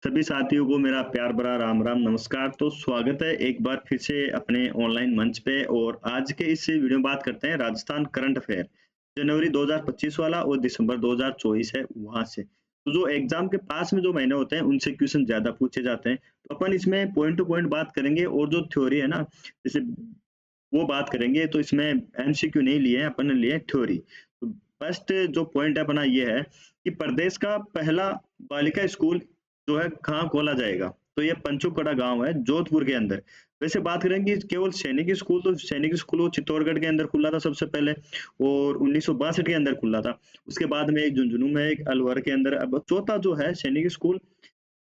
सभी साथियों को मेरा प्यार भरा राम राम नमस्कार। तो स्वागत है एक बार फिर से अपने ऑनलाइन मंच पे। और आज के इस वीडियो में बात करते हैं राजस्थान करंट अफेयर जनवरी 2025 वाला और दिसंबर 2024 है वहां से। तो जो एग्जाम के पास में जो महीने होते हैं उनसे क्वेश्चन ज्यादा पूछे जाते हैं, तो अपन इसमें पॉइंट टू पॉइंट बात करेंगे। और जो थ्योरी है ना, जैसे वो बात करेंगे। तो इसमें एमसीक्यू नहीं लिए हैं, अपन ने लिए थ्योरी। तो फर्स्ट जो पॉइंट है अपना ये है कि प्रदेश का पहला बालिका स्कूल जो है कहाँ खोला जाएगा। तो ये पंचुकड़ा गांव है जोधपुर के अंदर। वैसे बात करें कि केवल सैनिक स्कूल, तो सैनिक स्कूल वो चित्तौड़गढ़ के अंदर खुला था सबसे पहले, और 1962 के अंदर खुला था। उसके बाद में एक झुंझुनू में, एक अलवर के अंदर। अब चौथा जो है सैनिक स्कूल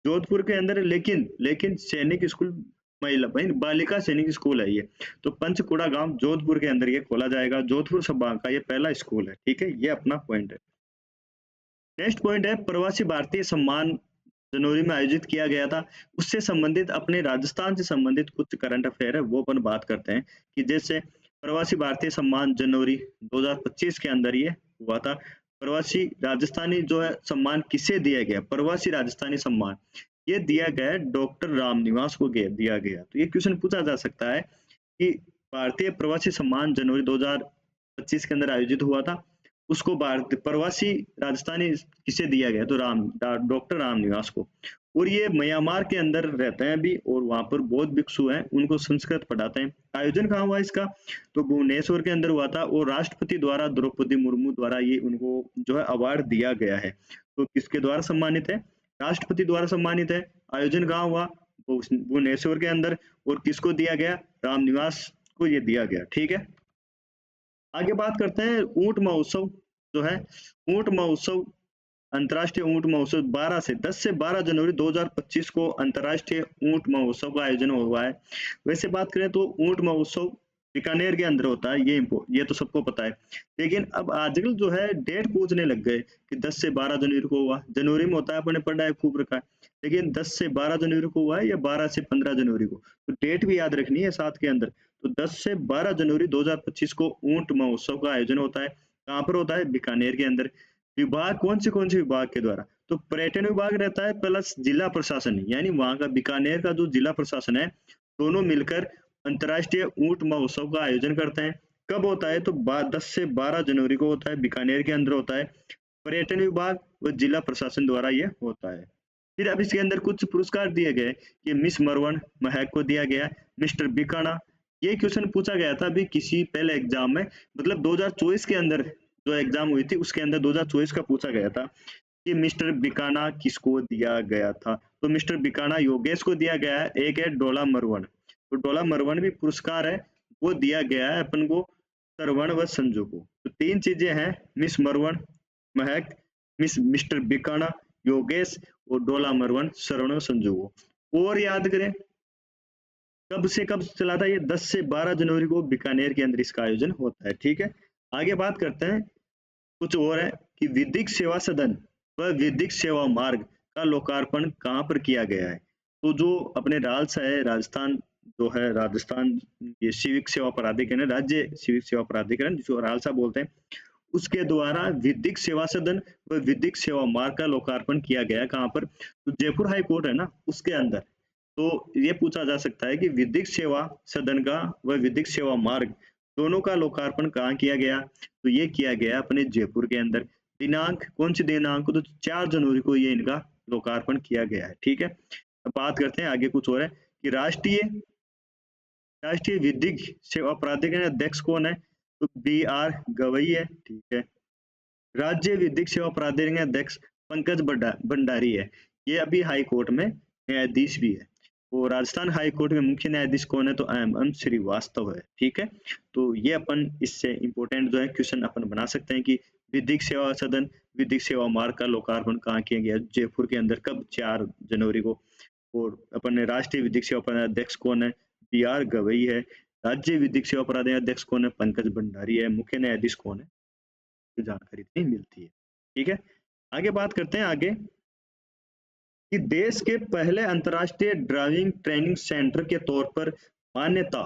जोधपुर के अंदर है, लेकिन लेकिन सैनिक स्कूल महिला भाई बालिका सैनिक स्कूल है ये। तो पंचकुड़ा गांव जोधपुर के अंदर ये खोला जाएगा। जोधपुर संभाग का ये पहला स्कूल है, ठीक है। ये अपना पॉइंट है। नेक्स्ट पॉइंट है प्रवासी भारतीय सम्मान जनवरी में आयोजित किया गया था। उससे संबंधित अपने राजस्थान से संबंधित कुछ करंट अफेयर है वो अपन बात करते हैं। कि जैसे प्रवासी भारतीय सम्मान जनवरी 2025 के अंदर ये हुआ था। प्रवासी राजस्थानी जो है सम्मान किसे दिया गया, प्रवासी राजस्थानी सम्मान ये दिया गया डॉक्टर रामनिवास को दिया गया। तो ये क्वेश्चन पूछा जा सकता है कि भारतीय प्रवासी सम्मान जनवरी 2025 के अंदर आयोजित हुआ था, उसको भारत प्रवासी राजस्थानी किसे दिया गया। तो डॉक्टर रामनिवास को। और ये म्यांमार के अंदर रहते हैं अभी, और वहां पर बौद्ध भिक्षु हैं, उनको संस्कृत पढ़ाते हैं। आयोजन कहाँ हुआ इसका, तो भुवनेश्वर के अंदर हुआ था। और राष्ट्रपति द्वारा द्रौपदी मुर्मू द्वारा ये उनको जो है अवार्ड दिया गया है। तो किसके द्वारा सम्मानित है, राष्ट्रपति द्वारा सम्मानित है। आयोजन कहाँ हुआ, भुवनेश्वर के अंदर। और किसको दिया गया, रामनिवास को ये दिया गया, ठीक है। आगे बात करते हैं ऊंट महोत्सव जो है। ऊंट महोत्सव अंतर्राष्ट्रीय ऊंट महोत्सव 10 से 12 जनवरी 2025 को अंतर्राष्ट्रीय ऊंट महोत्सव का आयोजन हुआ है। वैसे बात करें तो ऊंट महोत्सव बीकानेर के अंदर होता है, ये तो सबको पता है। लेकिन अब आजकल जो है डेट पूछने लग गए कि 10 से 12 जनवरी को हुआ। जनवरी में होता है, अपने पढ़ा है, खूब रखा है। लेकिन 10 से 12 जनवरी को हुआ है या 12 से 15 जनवरी को, तो डेट भी याद रखनी है साथ के अंदर। तो 10 से 12 जनवरी 2025 को ऊंट महोत्सव का आयोजन होता है। कहाँ पर होता है, बीकानेर के अंदर। विभाग कौन से विभाग के द्वारा, तो पर्यटन विभाग रहता है प्लस जिला प्रशासन, यानी वहां का बीकानेर का जो जिला प्रशासन है, दोनों मिलकर अंतर्राष्ट्रीय ऊंट महोत्सव का आयोजन करते हैं। कब होता है, तो 10 से 12 जनवरी को होता है, बीकानेर के अंदर होता है। पर्यटन विभाग व जिला प्रशासन द्वारा ये होता है। फिर अब इसके अंदर कुछ पुरस्कार दिए गए कि मिस मरवन महक को दिया गया, मिस्टर बिकाना। ये क्वेश्चन पूछा गया था अभी किसी पहले एग्जाम में, मतलब 2024 के अंदर जो एग्जाम हुई थी उसके अंदर 2024 का पूछा गया था कि मिस्टर बिकाना किसको दिया गया था। तो मिस्टर बिकाना योगेश को दिया गया है। एक है डोला मरवन, तो डोला मरवन भी पुरस्कार है, वो दिया गया है अपन को सरवण व संजू को। तो तीन चीजें हैं, मिस मरवन महक, मिस्टर बिकाना योगेश, और डोला मरवन सरवण व संजू को। और याद करें कब से कब चला था ये, 10 से 12 जनवरी को बीकानेर के अंदर इसका आयोजन होता है, ठीक है। आगे बात करते हैं कुछ और है कि विधिक सेवा सदन व विधिक सेवा मार्ग का लोकार्पण कहाँ पर किया गया है। तो जो अपने राल्सा है राजस्थान, जो है राजस्थान ये सिविक सेवा प्राधिकरण, राज्य सिविक सेवा प्राधिकरण जिसको राल्सा बोलते हैं, उसके द्वारा विधिक सेवा सदन व विधिक सेवा मार्ग का लोकार्पण किया गया। कहाँ पर, तो जयपुर हाई कोर्ट है ना, उसके अंदर। तो ये पूछा जा सकता है कि विधिक सेवा सदन का व विधिक सेवा मार्ग दोनों का लोकार्पण कहाँ किया गया, तो ये किया गया अपने जयपुर के अंदर। दिनांक कौन सी दिनांक को, तो 4 जनवरी को ये इनका लोकार्पण किया गया है, ठीक है। अब बात करते हैं आगे कुछ और है कि राष्ट्रीय विधिक सेवा प्राधिकरण अध्यक्ष कौन है, तो BR गवई है, ठीक है। राज्य विधिक सेवा प्राधिकरण अध्यक्ष पंकज भंडारी है। ये अभी हाई कोर्ट में न्यायाधीश भी है। और राजस्थान हाई कोर्ट में मुख्य न्यायाधीश कौन है, तो MM श्रीवास्तव है, ठीक है। तो ये अपन इससे इंपॉर्टेंट जो है क्वेश्चन अपन बना सकते हैं कि विधिक सेवा सदन विधिक सेवा मार्ग का लोकार्पण कहाँ किया गया, जयपुर के अंदर, कब, 4 जनवरी को। और अपन राष्ट्रीय विधिक सेवा प्राधिकरण अध्यक्ष कौन है, BR गवई है। राज्य विधिक सेवा प्राधिकरण अध्यक्ष कौन है, पंकज भंडारी है। मुख्य न्यायाधीश कौन है, जानकारी नहीं मिलती है, ठीक है। आगे बात करते हैं आगे कि देश के पहले अंतर्राष्ट्रीय ड्राइविंग ट्रेनिंग सेंटर के तौर पर मान्यता,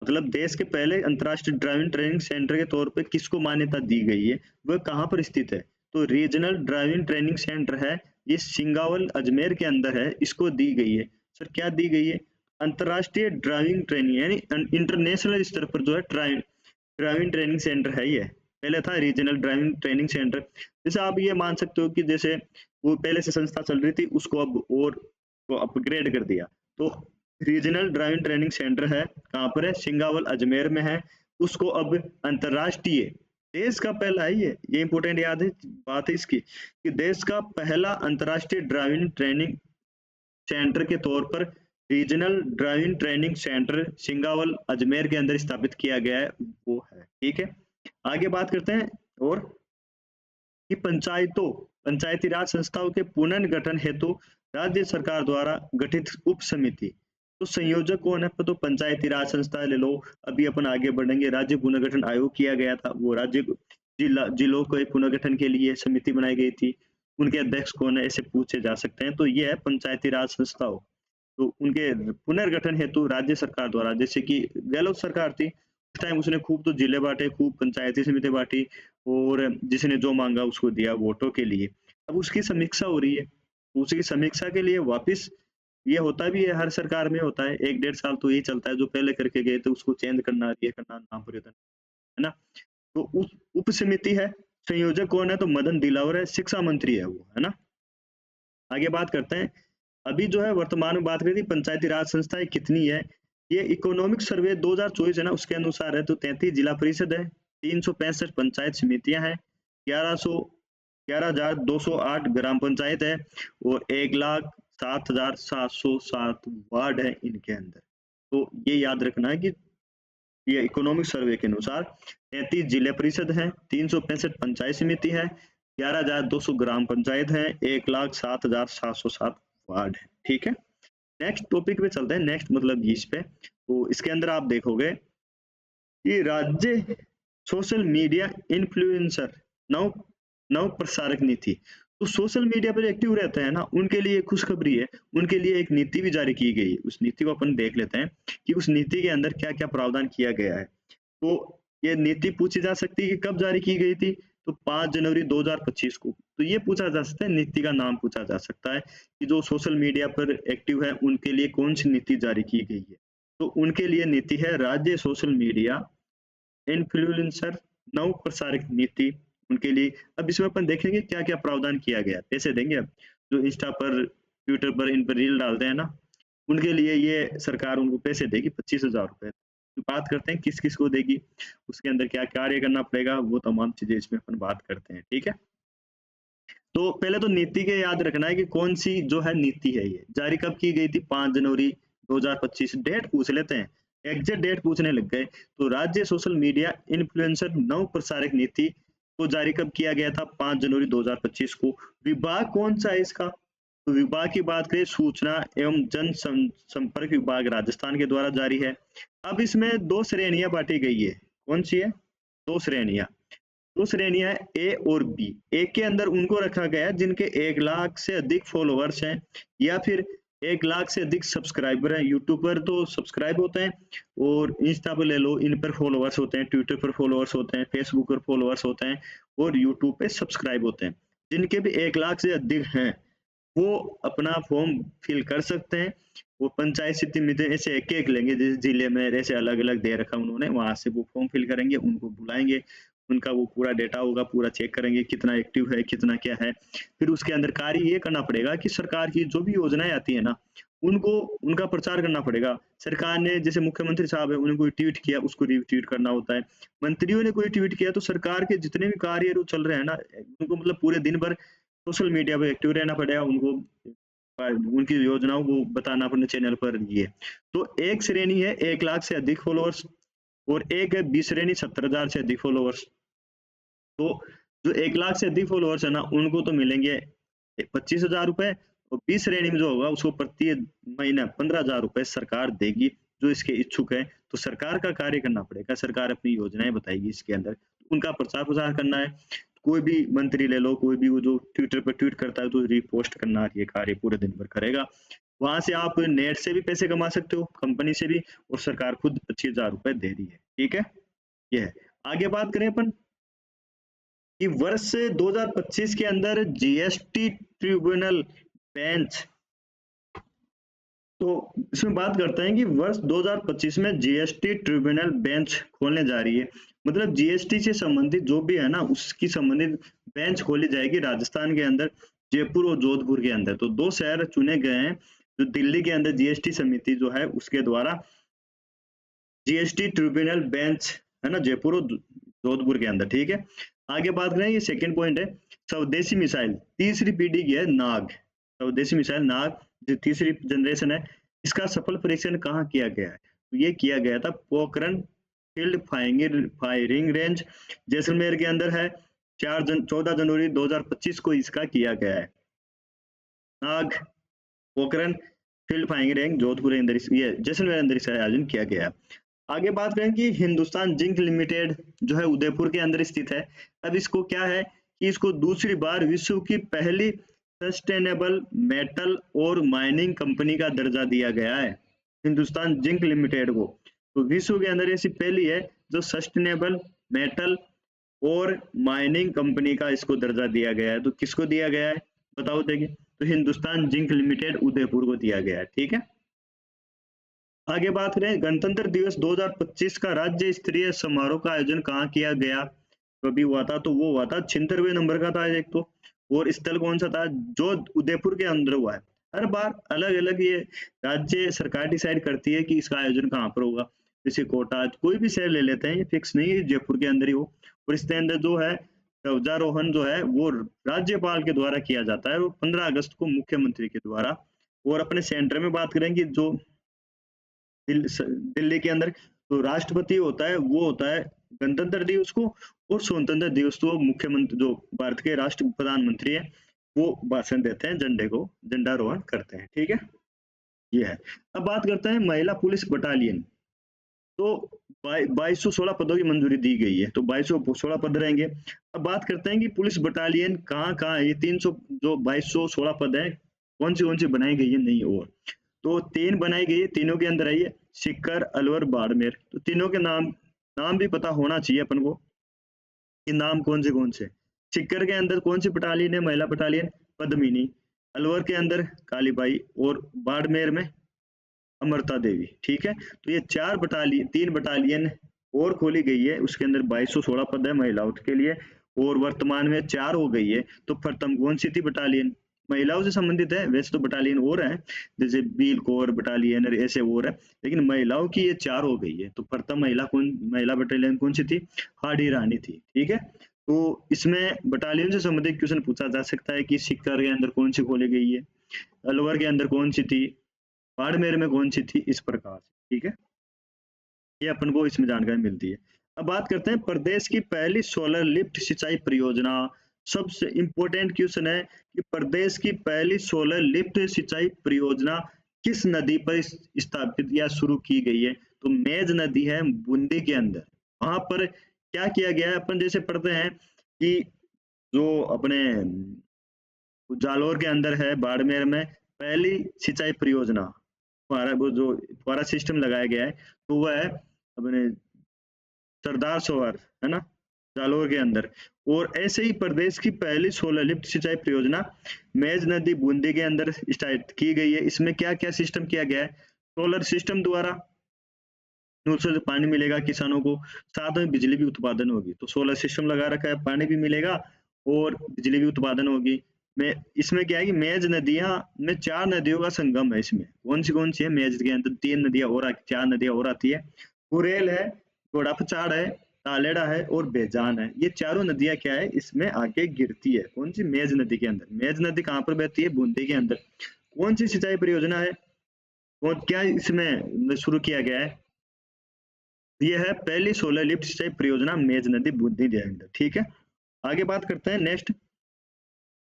मतलब देश के पहले अंतर्राष्ट्रीय ड्राइविंग ट्रेनिंग सेंटर के तौर पर किसको मान्यता दी गई है, वह कहाँ पर स्थित है, तो रीजनल ड्राइविंग ट्रेनिंग सेंटर है ये सिंगावल अजमेर के अंदर है, इसको दी गई है। सर क्या दी गई है? अंतर्राष्ट्रीय ड्राइविंग ट्रेनिंग यानी इंटरनेशनल स्तर पर जो है ड्राइविंग ट्रेनिंग सेंटर है ये। पहले था रीजनल ड्राइविंग ट्रेनिंग सेंटर। जैसे आप ये मान सकते हो कि जैसे वो पहले से संस्था चल रही थी, उसको अब और को अपग्रेड कर दिया। तो रीजनल ड्राइविंग ट्रेनिंग सेंटर है, कहाँ पर है? सिंगावल अजमेर में है। उसको अब अंतर्राष्ट्रीय, देश का पहला है ये इंपॉर्टेंट याद है बात है इसकी, कि देश का पहला अंतर्राष्ट्रीय ड्राइविंग ट्रेनिंग सेंटर के तौर पर regional driving training centre Singawal Ajmer के अंदर स्थापित किया गया है, वो है। ठीक है, आगे बात करते हैं। और कि पंचायती राज संस्थाओं के पुनर्गठन हेतु राज्य सरकार द्वारा गठित उप समिति। तो संयोजक कौन है? तो पंचायती राज संस्था ले लो। अभी अपन आगे बढ़ेंगे, राज्य पुनर्गठन आयोग किया गया था, वो राज्य जिलों के पुनर्गठन के लिए समिति बनाई गई थी। उनके अध्यक्ष कौन है, ऐसे पूछे जा सकते हैं। तो ये है पंचायती राज संस्थाओं। तो उनके पुनर्गठन हेतु राज्य सरकार द्वारा, जैसे कि गहलोत सरकार थी उस टाइम, उसने खूब तो जिले बांटे, खूब पंचायती समिति बांटी, और जिसने जो मांगा उसको दिया वोटों के लिए। अब उसकी समीक्षा हो रही है, उसकी समीक्षा के लिए वापस ये होता भी है, हर सरकार में होता है, 1-1.5 साल तो यही चलता है, जो पहले करके गए थे उसको चेंज करना, ये करना, नाम परिवर्तन, है ना। तो उस उप समिति है, संयोजक कौन है? तो मदन दिलावर है, शिक्षा मंत्री है वो, है ना। आगे बात करते हैं। अभी जो है वर्तमान में बात करें थी पंचायती राज संस्थाएं कितनी है। ये इकोनॉमिक सर्वे 2024 है ना, उसके अनुसार है। तो 33 जिला परिषद है, 365 पंचायत समितियां हैं, 11,208 ग्राम पंचायत है, और 1,07,707 वार्ड है इनके अंदर। तो ये याद रखना है कि ये इकोनॉमिक सर्वे के अनुसार 33 जिला परिषद है, 365 पंचायत समिति है, 11,200 ग्राम पंचायत है, 1,07,707 वार्ड है। ठीक है, नेक्स्ट टॉपिक पे चलते हैं। नेक्स्ट मतलब इस पे, तो इसके अंदर आप देखोगे कि राज्य सोशल मीडिया इन्फ्लुएंसर नव नव प्रसारक नीति। तो सोशल मीडिया पर एक्टिव रहते हैं ना, उनके लिए खुशखबरी है, उनके लिए एक नीति भी जारी की गई। उस नीति को अपन देख लेते हैं कि उस नीति के अंदर क्या क्या प्रावधान किया गया है। तो ये नीति पूछी जा सकती है कि कब जारी की गई थी? तो 5 जनवरी 2025 को। तो ये पूछा जा सकता है, नीति का नाम पूछा जा सकता है कि जो सोशल मीडिया पर एक्टिव है उनके लिए कौन सी नीति जारी की गई है। तो उनके लिए नीति है राज्य सोशल मीडिया इन्फ्लुएंसर नव प्रसारक नीति, उनके लिए। अब इसमें अपन देखेंगे क्या क्या प्रावधान किया गया। पैसे देंगे अब, जो इंस्टा पर, ट्विटर पर, इन पर रील डालते हैं ना, उनके लिए ये सरकार उनको पैसे देगी, 25,000 रुपए। तो बात करते हैं किस किस को देगी, उसके अंदर क्या कार्य करना पड़ेगा, वो तमाम चीजें इसमें अपन बात करते हैं। ठीक है, तो पहले तो नीति के याद रखना है कि कौन सी जो है नीति है, ये जारी कब की गई थी? 5 जनवरी 2025। डेट पूछ लेते हैं, एग्जैक्ट डेट पूछने लग गए। तो राज्य सोशल मीडिया इन्फ्लुएंसर नव प्रसारक नीति को जारी कब किया गया था? 5 जनवरी 2025 को। विभाग कौन सा है इसका? तो विभाग की बात करें, सूचना एवं जन संपर्क विभाग राजस्थान के द्वारा जारी है। अब इसमें 2 श्रेणियां बांटी गई है। कौन सी है? 2 श्रेणियां। 2 श्रेणियां है, ए और बी। ए के अंदर उनको रखा गया है जिनके 1 लाख से अधिक फॉलोअर्स हैं, या फिर 1 लाख से अधिक सब्सक्राइबर हैं। यूट्यूब पर तो सब्सक्राइब होते हैं, और इंस्टा पर ले लो, इन पर फॉलोअर्स होते हैं, ट्विटर पर फॉलोअर्स होते हैं, फेसबुक पर फॉलोअर्स होते हैं, और यूट्यूब पे सब्सक्राइब होते हैं। जिनके भी 1 लाख से अधिक हैं, वो अपना फॉर्म फिल कर सकते हैं। वो पंचायत समिति ऐसे एक-एक लेंगे, जिस जिले में ऐसे अलग-अलग दे रखा उन्होंने, वहाँ से वो फॉर्म फिल करेंगे, उनको बुलाएँगे, उनका वो पूरा डेटा होगा, पूरा चेक करेंगे कितना एक्टिव है, कितना क्या है। फिर उसके अंदर कार्य ये करना पड़ेगा कि सरकार की जो भी योजनाएँ आती है ना, उनको उनका प्रचार करना पड़ेगा। सरकार ने, जैसे मुख्यमंत्री साहब है, उन्होंने कोई ट्वीट किया, उसको रीट्वीट करना होता है। मंत्रियों ने कोई ट्वीट किया, तो सरकार के जितने भी कार्य जो चल रहे हैं ना, उनको मतलब पूरे दिन भर सोशल मीडिया पे एक्टिव रहना पड़ेगा उनको, उनकी योजनाओं को बताना अपने चैनल पर। ये तो एक श्रेणी है 1 लाख से अधिक फॉलोअर्स, और एक है बी श्रेणी 70,000 से अधिक फॉलोअर्स। तो जो 1 लाख से अधिक फॉलोअर्स है ना, उनको तो मिलेंगे 25,000 रुपए, और बी श्रेणी में जो होगा उसको प्रति महीना 15,000 रुपए सरकार देगी, जो इसके इच्छुक है। तो सरकार का कार्य करना पड़ेगा, सरकार अपनी योजनाएं बताएगी इसके अंदर, उनका प्रचार प्रसार करना है। कोई भी मंत्री ले लो, कोई भी वो जो ट्विटर पर ट्वीट करता है, तो रिपोस्ट करना, ये कार्य पूरे दिन भर करेगा। वहां से आप नेट से भी पैसे कमा सकते हो, कंपनी से भी, और सरकार खुद 25,000 रुपए दे रही है। ठीक है, ये है। आगे बात करें अपन कि वर्ष 2025 के अंदर जीएसटी ट्रिब्यूनल बेंच, तो इसमें बात करते हैं कि वर्ष 2025 में जीएसटी ट्रिब्यूनल बेंच खोलने जा रही है। मतलब जीएसटी से संबंधित जो भी है ना, उसकी संबंधित बेंच खोली जाएगी राजस्थान के अंदर, जयपुर और जोधपुर के अंदर। तो दो शहर चुने गए हैं जो दिल्ली के अंदर जीएसटी समिति जो है उसके द्वारा जीएसटी ट्रिब्यूनल बेंच है ना, जयपुर और जोधपुर के अंदर। ठीक है, आगे बात करें, ये सेकंड पॉइंट है, स्वदेशी मिसाइल तीसरी पीढ़ी की है नाग, स्वदेशी मिसाइल नाग जो तीसरी जनरेशन है, इसका सफल परीक्षण कहाँ किया गया है? तो ये किया गया था Pokhran field firing range Jaisalmer के अंदर है। 14 जनवरी 2025 को इसका किया गया है। नाग Pokhran field firing range Jodhpur के अंदर ये जैसलमेर अंदर इसका आयोजन किया गया। आगे बात करें कि हिंदुस्तान जिंक लिमिटेड जो है उदयपुर के अंदर स्थित है। अब इसको क्या है कि इसको दूसरी बार विश्व की पहली सस्टेनेबल मेटल और माइनिंग कंपनी का दर्जा दिया गया है, हिंदुस्तान जिंक लिमिटेड को। तो विश्व के अंदर ऐसी पहली है जो सस्टेनेबल मेटल और माइनिंग कंपनी का इसको दर्जा दिया गया है। तो किसको दिया गया है बताओ देखिए, तो हिंदुस्तान जिंक लिमिटेड उदयपुर को दिया गया है। ठीक है, आगे बात करें, गणतंत्र दिवस 2025 का राज्य स्तरीय समारोह का आयोजन कहाँ किया गया, कभी हुआ था? तो वो हुआ था 76वें नंबर का था एक तो, और स्थल कौन सा था? जो उदयपुर के अंदर हुआ है। हर बार अलग अलग ये राज्य सरकार डिसाइड करती है कि इसका आयोजन कहाँ पर होगा। जैसे कोटा, कोई भी शहर ले लेते हैं, ये फिक्स नहीं है जयपुर के अंदर ही हो। और इसके अंदर जो है ध्वजारोहण जो है वो राज्यपाल के द्वारा किया जाता है, और 15 अगस्त को मुख्यमंत्री के द्वारा। और अपने सेंटर में बात करेंगे जो दिल्ली के अंदर, तो राष्ट्रपति होता है वो होता है गणतंत्र दिवस को, और स्वतंत्रता दिवस तो मुख्यमंत्री जो भारत के राष्ट्र प्रधानमंत्री है वो भाषण देते हैं, झंडे को झंडारोहण करते हैं। ठीक है, ये है। अब बात करते हैं महिला पुलिस बटालियन। तो 2216 पदों की मंजूरी दी गई है, तो 2216 पद रहेंगे। अब बात करते हैं कि पुलिस बटालियन कहाँ कहाँ है। ये 300 जो 2216 पद है कौन सी बनाई गई है? नहीं, और तो 3 बनाई गई है, तीनों के अंदर है सीकर, अलवर, बाड़मेर। तो तीनों के नाम नाम भी पता होना चाहिए अपन को कि नाम कौन से। सीकर के अंदर कौन सी बटालियन है? महिला बटालियन पद्मिनी। अलवर के अंदर कालीबाई, और बाड़मेर में अमरता देवी। ठीक है, तो ये 3 बटालियन और खोली गई है, उसके अंदर 2216 पद है महिलाओं के लिए, और वर्तमान में 4 हो गई है। तो प्रथम कौन सी थी बटालियन? महिलाओं से संबंधित है, वैसे तो बटालियन और है जैसे बील कोर बटालियन और ऐसे और है, लेकिन महिलाओं की ये 4 हो गई है। तो प्रथम महिला बटालियन कौन सी थी? हाड़ी रानी थी। ठीक है, तो इसमें बटालियन से संबंधित क्वेश्चन पूछा जा सकता है कि सीकर के अंदर कौन सी खोली गई है, अलवर के अंदर कौन सी थी, बाड़मेर में कौन सी थी, इस प्रकार से। ठीक है, ये अपन को इसमें जानकारी मिलती है। अब बात करते हैं प्रदेश की पहली सोलर लिफ्ट सिंचाई परियोजना। सबसे इंपॉर्टेंट क्वेश्चन है कि प्रदेश की पहली सोलर लिफ्ट सिंचाई परियोजना किस नदी पर स्थापित या शुरू की गई है? तो मेज नदी है बूंदी के अंदर। वहां पर क्या किया गया है, अपन जैसे पढ़ते हैं कि जो अपने जालोर के अंदर है, बाड़मेर में पहली सिंचाई परियोजना फुहारा, वो जो फुहारा सिस्टम लगाया गया है, तो वह है अपने सरदार सरोवर है ना, जालोर के अंदर। और ऐसे ही प्रदेश की पहली सोलर लिफ्ट सिंचाई परियोजना मेज नदी बूंदी के अंदर स्टार्ट की गई है। इसमें क्या क्या सिस्टम किया गया है? सोलर सिस्टम द्वारा से पानी मिलेगा किसानों को, साथ में बिजली भी उत्पादन होगी। तो सोलर सिस्टम लगा रखा है, पानी भी मिलेगा और बिजली भी उत्पादन होगी। में इसमें क्या है कि मेज नदियां में 4 नदियों का संगम है। इसमें कौन सी है? मेज के अंदर 3 नदियां और 4 नदियां और आती है, कुरेल है, घोड़ापचाड़ है, तालेड़ा है और बेजान है। ये चारों नदियां क्या है इसमें आके गिरती है। कौन सी? मेज नदी के अंदर। मेज नदी कहाँ पर बहती है? बूंदी के अंदर। कौन सी सिंचाई परियोजना है और क्या इसमें शुरू किया गया है? ये है पहली सोलर लिफ्ट सिंचाई परियोजना मेज नदी बूंदी के अंदर। ठीक है, आगे बात करते हैं। नेक्स्ट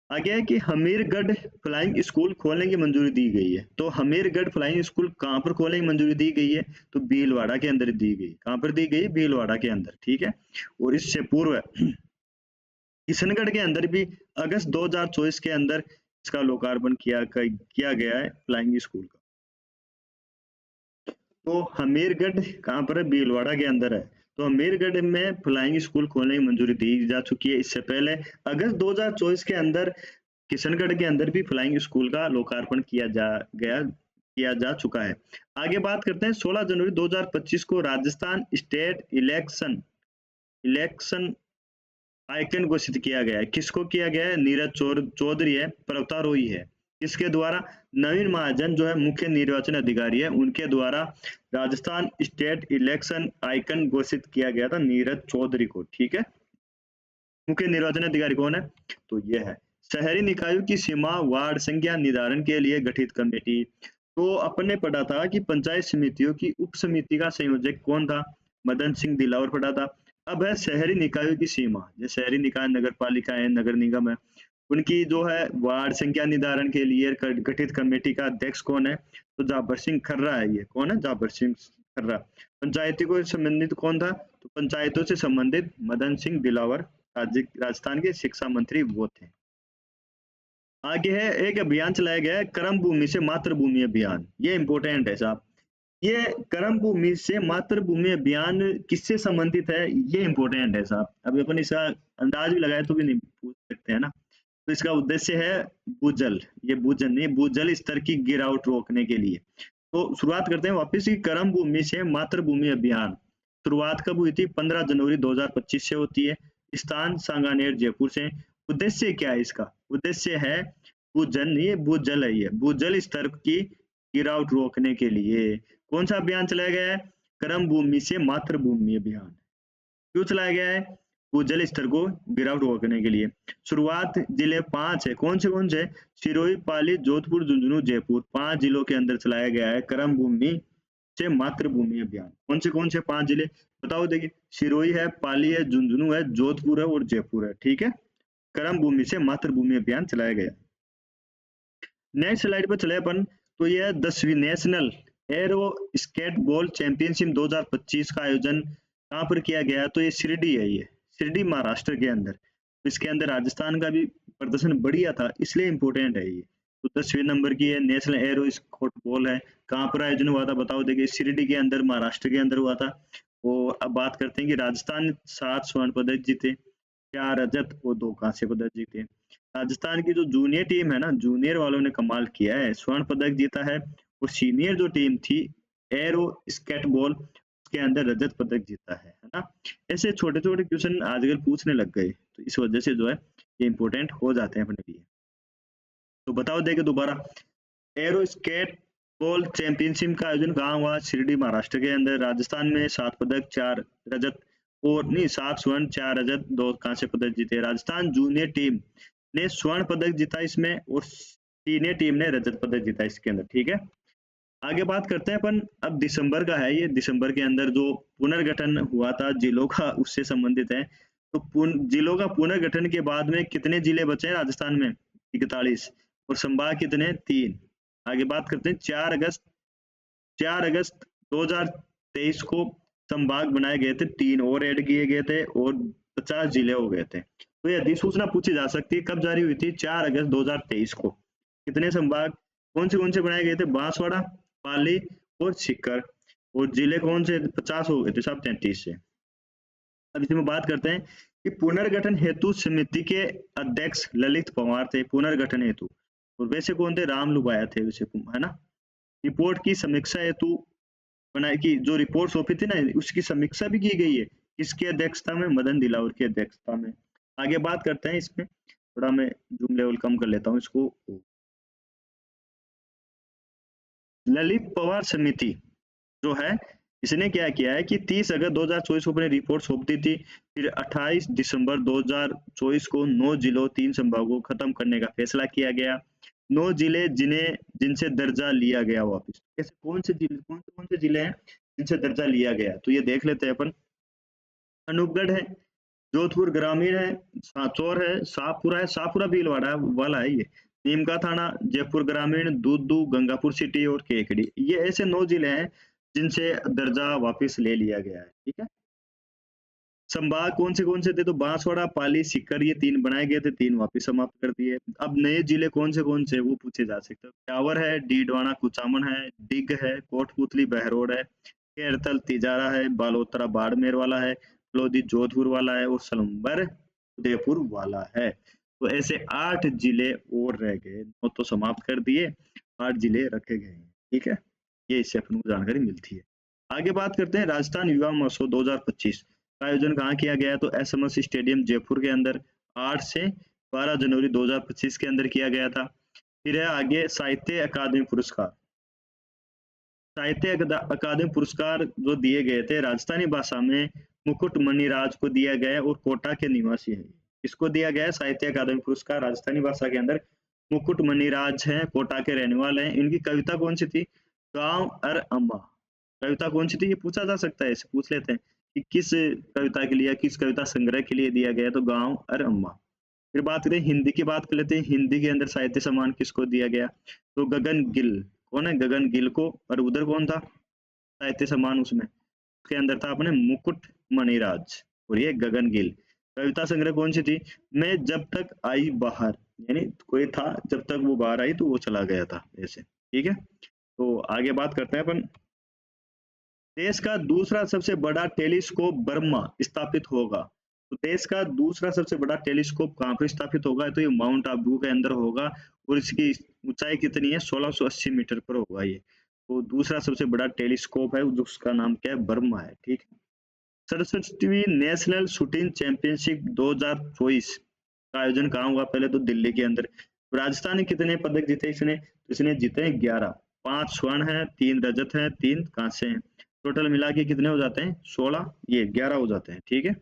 आगे है कि हमीरगढ़ फ्लाइंग स्कूल खोलने की मंजूरी दी गई है। तो हमीरगढ़ फ्लाइंग स्कूल कहाँ पर खोलने की मंजूरी दी गई है? तो भीलवाड़ा के अंदर दी गई। कहाँ पर दी गई? भीलवाड़ा के अंदर। ठीक है, और इससे पूर्व किशनगढ़ के अंदर भी अगस्त 2024 के अंदर इसका लोकार्पण किया गया है फ्लाइंग स्कूल का। तो हमीरगढ़ कहाँ पर है? भीलवाड़ा के अंदर है। तो अमीरगढ़ में फ्लाइंग स्कूल खोलने की मंजूरी दी जा चुकी है। इससे पहले अगस्त 2024 के अंदर किशनगढ़ के अंदर भी फ्लाइंग स्कूल का लोकार्पण किया जा चुका है। आगे बात करते हैं 16 जनवरी 2025 को राजस्थान स्टेट इलेक्शन आइकन घोषित किया गया है। किसको किया गया है? नीरज चौधरी है, पर्वतारोही है। इसके द्वारा नवीन महाजन जो है मुख्य निर्वाचन अधिकारी है, उनके द्वारा राजस्थान स्टेट इलेक्शन आइकन घोषित किया गया था नीरज चौधरी को। ठीक है, मुख्य निर्वाचन अधिकारी कौन है? तो ये है। शहरी निकायों की सीमा वार्ड संख्या निर्धारण के लिए गठित कमेटी। तो अपन ने पढ़ा था कि पंचायत समितियों की उप समिति का संयोजक कौन था? मदन सिंह दिलावर पढ़ा था। अब है शहरी निकायों की सीमा। जो शहरी निकाय, नगर पालिका है, नगर निगम है, उनकी जो है वार्ड संख्या निर्धारण के लिए गठित कमेटी का अध्यक्ष कौन है? तो जाबर सिंह खर्रा है। ये कौन है? जाबर सिंह खर्रा। पंचायती को संबंधित कौन था? तो पंचायतों से संबंधित मदन सिंह दिलावर राजस्थान के शिक्षा मंत्री वो थे। आगे है, एक अभियान चलाया गया है कर्म भूमि से मातृभूमि अभियान। ये इंपॉर्टेंट है साहब। ये कर्म भूमि से मातृभूमि अभियान किससे संबंधित है? ये इंपॉर्टेंट है साहब। अभी अपन इसका अंदाज भी लगाए तो भी नहीं पूछ सकते है ना। तो इसका उद्देश्य है भूजल, ये भूजल नहीं, भूजल स्तर की गिरावट रोकने के लिए। तो शुरुआत करते हैं वापस की कर्म भूमि से मातृभूमि अभियान। शुरुआत कब हुई थी? 15 जनवरी 2025 से होती है। स्थान सांगानेर जयपुर से। उद्देश्य क्या है इसका? उद्देश्य है भूजल, ये भूजल है, ये भूजल स्तर की गिरावट रोकने के लिए कौन सा अभियान चलाया गया है? कर्म भूमि से मातृभूमि अभियान। क्यों चलाया गया है? भूजल स्तर को गिरावट रोकने के लिए। शुरुआत जिले 5 है। कौन से? सिरोही, पाली, जोधपुर, झुंझुनू, जयपुर। 5 जिलों के अंदर चलाया गया है कर्म भूमि से मातृभूमि अभियान। कौन से 5 जिले बताओ? देखिए, सिरोही है, पाली है, झुंझुनू है, जोधपुर है और जयपुर है। ठीक है, कर्म भूमि से मातृभूमि अभियान चलाया गया। नेक्स्ट स्लाइड पर चले अपन। तो यह 10वीं national aero skate ball championship 2025 का आयोजन कहाँ पर किया गया? तो ये शिरडी है, ये शिरडी महाराष्ट्र के अंदर। तो इसके अंदर राजस्थान का भी प्रदर्शन बढ़िया था, इसलिए इम्पोर्टेंट है ये। तो 10वें नंबर की है, नेशनल एरो स्केट बॉल है। कहाँ पर आयोजन हुआ था बताओ? देखिए, शिरडी के अंदर, महाराष्ट्र के अंदर हुआ था। और अब बात करते हैं कि राजस्थान 7 स्वर्ण पदक जीते, 4 रजत और 2 कांस्य पदक जीते। राजस्थान की जो जूनियर टीम है ना, जूनियर वालों ने कमाल किया है, स्वर्ण पदक जीता है। और सीनियर जो टीम थी एरो स्केट बॉल, उसके अंदर रजत पदक जीता है ना। ऐसे छोटे छोटे क्वेश्चन आजकल पूछने लग गए, तो इस वजह से जो है ये इंपॉर्टेंट हो जाते हैं अपने लिए। तो बताओ देखे दोबारा, एरो स्केट बॉल चैंपियनशिप का आयोजन कहाँ हुआ? शिरडी महाराष्ट्र के अंदर। राजस्थान में 7 पदक, 4 रजत और नहीं 7 स्वर्ण, 4 रजत, 2 कांस्य पदक जीते। राजस्थान जूनियर टीम ने स्वर्ण पदक जीता इसमें, और सीनियर टीम ने रजत पदक जीता इसके अंदर। ठीक है, आगे बात करते हैं अपन। अब दिसंबर का है, ये दिसंबर के अंदर जो पुनर्गठन हुआ था जिलों का, उससे संबंधित है। तो जिलों का पुनर्गठन के बाद में कितने जिले बचे हैं राजस्थान में? 41। और संभाग कितने? 3। आगे बात करते हैं। 4 अगस्त 2023 को संभाग बनाए गए थे, 3 और ऐड किए गए थे और 50 जिले हो गए थे। तो ये अधिसूचना पूछी जा सकती है, कब जारी हुई थी? 4 अगस्त 2023 को। कितने संभाग कौन से बनाए गए थे? बांसवाड़ा, पाली और सीकर। और जिले कौन से? 50 हो गए थे सब 33 से। अब इसमें बात करते हैं कि पुनर्गठन हेतु समिति के अध्यक्ष ललित पवार थे, पुनर्गठन हेतु। और वैसे कौन थे? राम लुबाया थे वैसे, है ना। रिपोर्ट की समीक्षा हेतु बनाई की, जो रिपोर्ट सौंपी थी ना, उसकी समीक्षा भी की गई है। किसकी अध्यक्षता में? मदन दिलावर की अध्यक्षता में। आगे बात करते हैं इसमें, थोड़ा मैं जूम लेवल कम कर लेता हूँ इसको। ललित पवार समिति जो है, इसने क्या किया है कि 30 अगस्त 2024 को अपनी रिपोर्ट सौंप दी थी। फिर 28 दिसंबर 2024 को 9 जिलों 3 संभागों को खत्म करने का फैसला किया गया। 9 जिले जिनसे दर्जा लिया गया वापस। ऐसे कौन से जिले हैं जिनसे दर्जा लिया गया? तो ये देख लेते हैं अपन। अनूपगढ़ है, जोधपुर ग्रामीण है, सांचौर है, शाहपुरा भीलवाड़ा वाला है ये, नीमका थाना, जयपुर ग्रामीण, दूदू, गंगापुर सिटी और केकड़ी। ये ऐसे 9 जिले हैं जिनसे दर्जा वापस ले लिया गया है। ठीक है, संभाग कौन से थे? तो बांसवाड़ा, पाली, सीकर, ये 3 बनाए गए थे, 3 वापस समाप्त कर दिए। अब नए जिले कौन से वो पूछे जा सकते हैं। ब्यावर है, डीडवाना, कुचामन है, डिग है, कोटपुतली, बहरोड है, खेड़तल तिजारा है, बालोतरा बाड़मेर वाला है, लोधी जोधपुर वाला है और सलम्बर उदयपुर वाला है। तो ऐसे 8 जिले और रह गए, 9 तो समाप्त कर दिए, 8 जिले रखे गए हैं, ठीक है। ये इससे अपन को जानकारी मिलती है। आगे बात करते हैं राजस्थान युवा महोत्सव 2025 का आयोजन कहाँ किया गया है, तो एसएमएस स्टेडियम जयपुर के अंदर 8 से 12 जनवरी 2025 के अंदर किया गया था। फिर है आगे साहित्य अकादमी पुरस्कार। साहित्य अकादमी पुरस्कार जो दिए गए थे राजस्थानी भाषा में मुकुट मणिराज को दिया गया है और कोटा के निवासी है। इसको दिया गया है साहित्य अकादमी पुरस्कार राजस्थानी भाषा के अंदर मुकुट मणिराज हैं, कोटा के रहने वाले हैं। इनकी कविता कौन सी थी, गांव अर अम्मा। कविता कौन सी थी ये पूछा जा सकता है, इसे पूछ लेते हैं कि किस कविता के लिए, किस कविता संग्रह के लिए दिया गया, तो गांव अर अम्मा। फिर बात करें हिंदी की, बात कर लेते हैं हिंदी के अंदर साहित्य सम्मान किसको दिया गया, तो गगन गिल। कौन है, गगन गिल को। और उधर कौन था साहित्य सम्मान, उसमें उसके अंदर था अपने मुकुट मणिराज और ये गगन गिल। कविता संग्रह कौन सी थी, मैं जब तक आई बाहर, यानी कोई था जब तक वो बाहर आई तो वो चला गया था, ऐसे, ठीक है। तो आगे बात करते हैं अपन, देश का दूसरा सबसे बड़ा टेलीस्कोप बर्मा स्थापित होगा। तो देश का दूसरा सबसे बड़ा टेलीस्कोप कहाँ पर स्थापित होगा, तो ये माउंट आबू के अंदर होगा और इसकी ऊंचाई कितनी है, 1680 मीटर पर होगा ये। तो दूसरा सबसे बड़ा टेलीस्कोप है जिसका नाम क्या है, बर्मा है, ठीक है। 67वीं नेशनल शूटिंग चैंपियनशिप 2024 का आयोजन कहाँ हुआ, पहले तो दिल्ली के अंदर। राजस्थान ने कितने पदक जीते इसने, तो इसने जीते हैं 11, 5 स्वर्ण है, 3 रजत है, 3 कांस्य हैं। टोटल मिला के कितने हो जाते हैं, 16, ये 11 हो जाते हैं, ठीक है।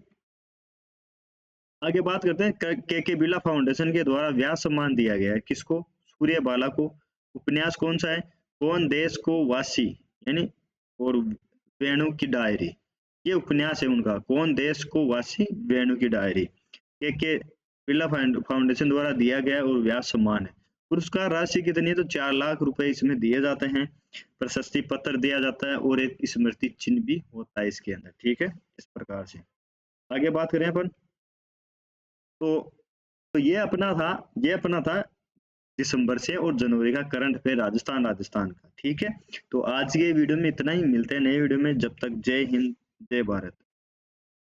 आगे बात करते हैं के बिरला फाउंडेशन के द्वारा व्यास सम्मान दिया गया है किसको, सूर्य बाला को। उपन्यास कौन सा है, कौन देश को वासी, यानी और वेणु की डायरी, ये उपन्यास है उनका, कौन देश को वासी वेणु की डायरी। के बिरला फाउंडेशन द्वारा दिया गया और व्यास सम्मान है। पुरस्कार राशि कितनी है, तो 4 लाख रुपए इसमें दिए जाते हैं, प्रशस्ति पत्र दिया जाता है और एक स्मृति चिन्ह भी होता है इसके अंदर, ठीक है। इस प्रकार से आगे बात करें अपन, तो ये अपना था दिसंबर से और जनवरी का करंट अफेयर राजस्थान का, ठीक है। तो आज के वीडियो में इतना ही, मिलते हैं नए वीडियो में, जब तक जय हिंद जय भारत।